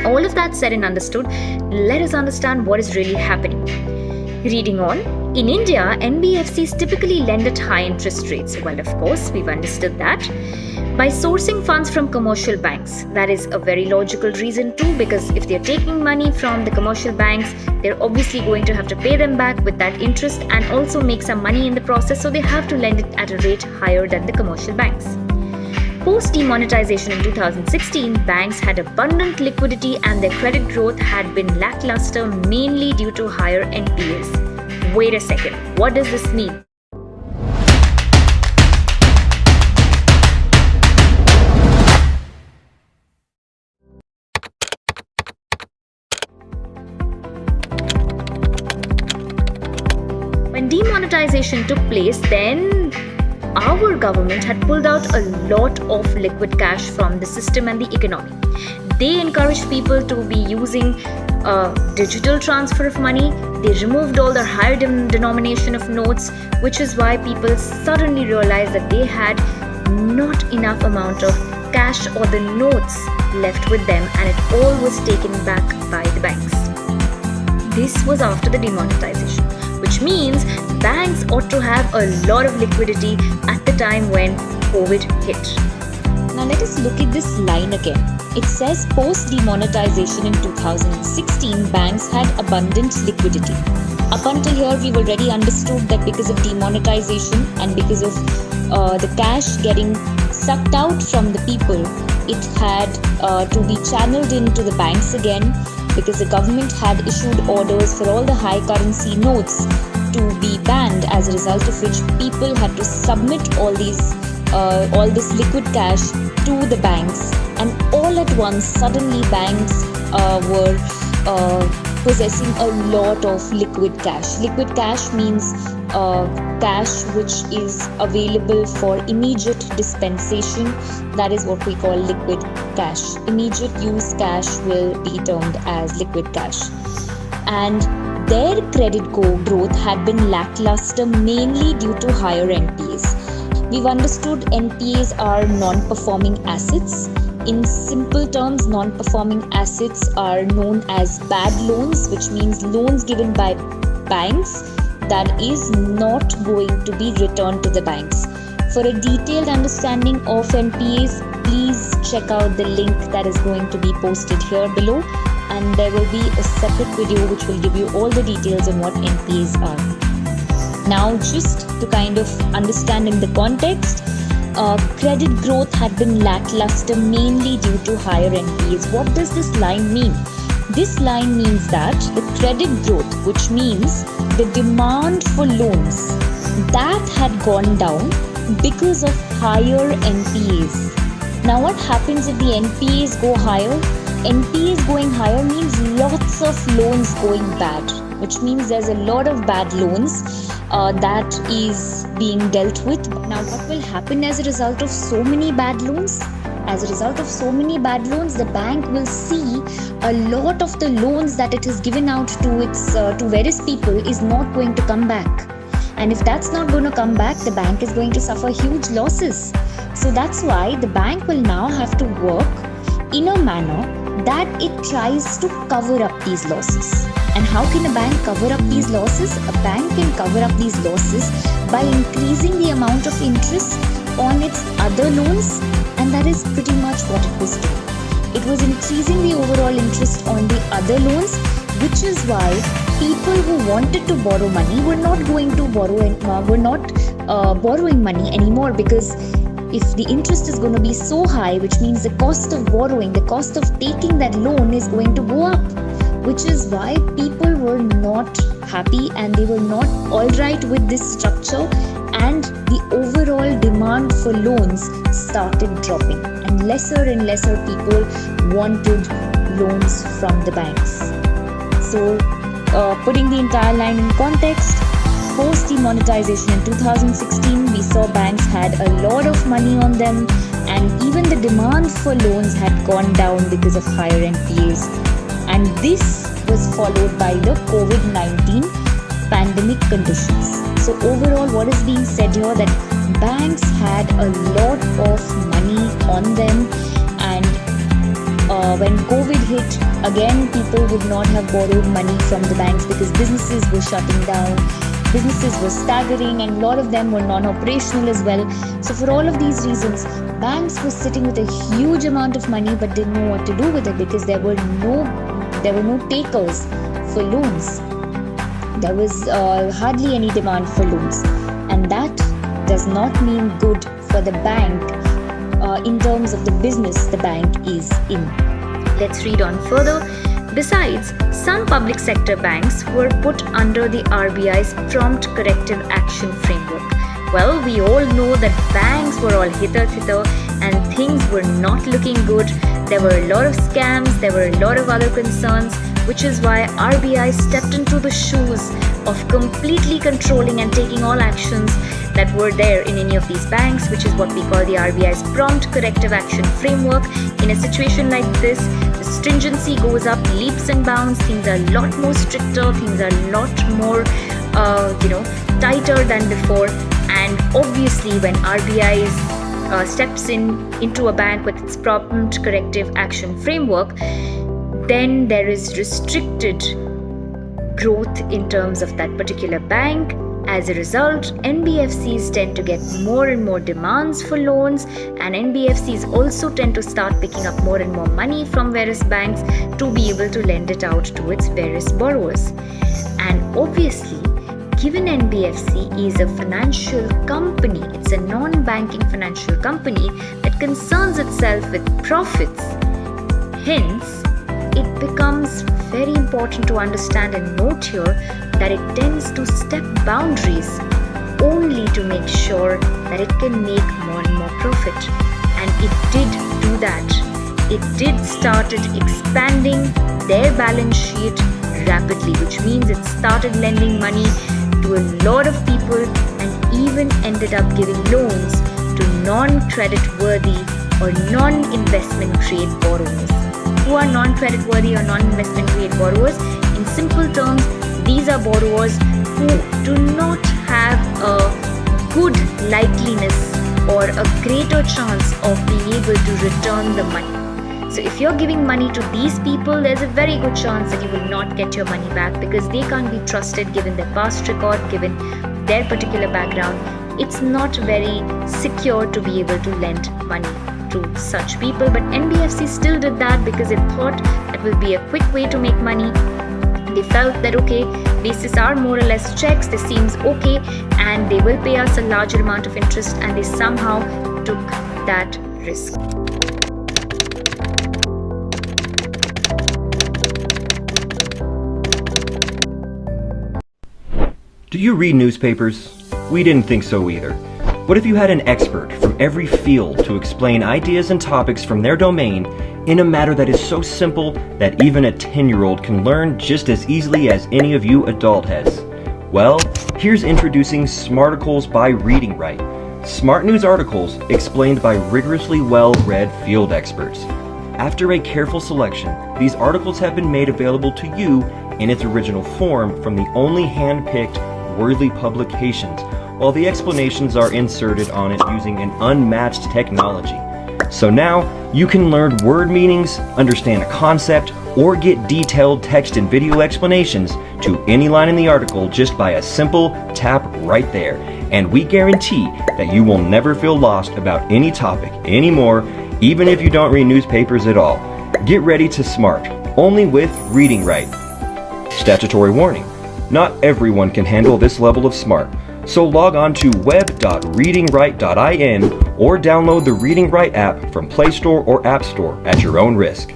All of that said and understood, let us understand what is really happening. Reading on, in India, NBFCs typically lend at high interest rates. Well, of course, we've understood that. By sourcing funds from commercial banks. That is a very logical reason too, because if they're taking money from the commercial banks, they're obviously going to have to pay them back with that interest and also make some money in the process, so they have to lend it at a rate higher than the commercial banks. Post demonetization in 2016, banks had abundant liquidity and their credit growth had been lackluster mainly due to higher NPAs. Wait a second, what does this mean? When demonetization took place, then our government had pulled out a lot of liquid cash from the system and the economy. They encouraged people to be using a digital transfer of money. They removed all the higher denomination of notes, which is why people suddenly realized that they had not enough amount of cash or the notes left with them, and it all was taken back by the banks. This was after the demonetization, which means banks ought to have a lot of liquidity at the time when COVID hit. Now let us look at this line again. It says post demonetization in 2016, banks had abundant liquidity. Up until here, we've already understood that because of demonetization and because of the cash getting sucked out from the people, it had to be channeled into the banks again, because the government had issued orders for all the high currency notes to be banned, as a result of which people had to submit all this liquid cash to the banks, and all at once suddenly banks were possessing a lot of liquid cash. Liquid cash means cash which is available for immediate dispensation. That is what we call liquid cash. Immediate use cash will be termed as liquid cash. And their credit growth had been lackluster mainly due to higher NPAs. We've understood NPAs are non-performing assets. In simple terms, non-performing assets are known as bad loans, which means loans given by banks that is not going to be returned to the banks. For a detailed understanding of NPAs, please check out the link that is going to be posted here below, and there will be a separate video which will give you all the details on what NPAs are. Now, just to kind of understand in the context, credit growth had been lackluster mainly due to higher NPAs. What does this line mean? This line means that the credit growth, which means the demand for loans, that had gone down because of higher NPAs. Now what happens if the NPAs go higher? NPAs going higher means lots of loans going bad, which means there's a lot of bad loans that is being dealt with. Now what will happen as a result of so many bad loans? As a result of so many bad loans, the bank will see a lot of the loans that it has given out to various people is not going to come back. And if that's not going to come back, the bank is going to suffer huge losses. So that's why the bank will now have to work in a manner that it tries to cover up these losses. And how can a bank cover up these losses? A bank can cover up these losses by increasing the amount of interest on its other loans, and that is pretty much what it was doing. It was increasing the overall interest on the other loans, which is why people who wanted to borrow money were not going to borrowing money anymore, because if the interest is going to be so high, which means the cost of borrowing, the cost of taking that loan is going to go up, which is why people were not happy and they were not all right with this structure, and the overall demand for loans started dropping, and lesser people wanted loans from the banks. So putting the entire line in context, post demonetization in 2016, we saw banks had a lot of money on them, and even the demand for loans had gone down because of higher NPAs. And this was followed by the COVID-19 pandemic conditions. So overall, what is being said here, that banks had a lot of money on them, and When COVID hit, again, people would not have borrowed money from the banks because businesses were shutting down, businesses were staggering, and a lot of them were non-operational as well. So for all of these reasons, banks were sitting with a huge amount of money but didn't know what to do with it because there were no takers for loans. There was hardly any demand for loans, and that does not mean good for the bank in terms of the business the bank is in. Let's read on further. Besides, some public sector banks were put under the RBI's Prompt Corrective Action Framework. Well, we all know that banks were all hither-thither and things were not looking good. There were a lot of scams, there were a lot of other concerns, which is why RBI stepped into the shoes of completely controlling and taking all actions that were there in any of these banks, which is what we call the RBI's Prompt Corrective Action Framework. In a situation like this, the stringency goes up leaps and bounds. Things are a lot more stricter, things are a lot more tighter than before. And obviously when RBI steps into a bank with its Prompt Corrective Action Framework, then there is restricted growth in terms of that particular bank. As a result, NBFCs tend to get more and more demands for loans, and NBFCs also tend to start picking up more and more money from various banks to be able to lend it out to its various borrowers. And obviously, given NBFC is a financial company, it's a non-banking financial company that concerns itself with profits. Hence, it becomes very important to understand and note here that it tends to step boundaries only to make sure that it can make more and more profit. And it did do that. It did started expanding their balance sheet rapidly, which means it started lending money to a lot of people and even ended up giving loans to non-credit worthy or non-investment grade borrowers. Who are non-credit worthy or non-investment grade borrowers? In simple terms, these are borrowers who do not have a good likeliness or a greater chance of being able to return the money. So if you're giving money to these people, there's a very good chance that you will not get your money back because they can't be trusted given their past record, given their particular background. It's not very secure to be able to lend money to such people. But NBFC still did that because it thought that will be a quick way to make money. They felt that okay, basis are more or less checks, this seems okay, and they will pay us a larger amount of interest, and they somehow took that risk. Do you read newspapers? We didn't think so either. What if you had an expert from every field to explain ideas and topics from their domain in a matter that is so simple that even a 10-year-old can learn just as easily as any of you adult heads? Well, here's introducing Smarticles by Reading Right. Smart news articles explained by rigorously well-read field experts. After a careful selection, these articles have been made available to you in its original form from the only hand-picked worthy publications, while the explanations are inserted on it using an unmatched technology. So now, you can learn word meanings, understand a concept, or get detailed text and video explanations to any line in the article just by a simple tap right there. And we guarantee that you will never feel lost about any topic anymore, even if you don't read newspapers at all. Get ready to smart, only with Reading Right. Statutory warning: not everyone can handle this level of smart. So log on to web.readingright.in or download the Reading Right app from Play Store or App Store at your own risk.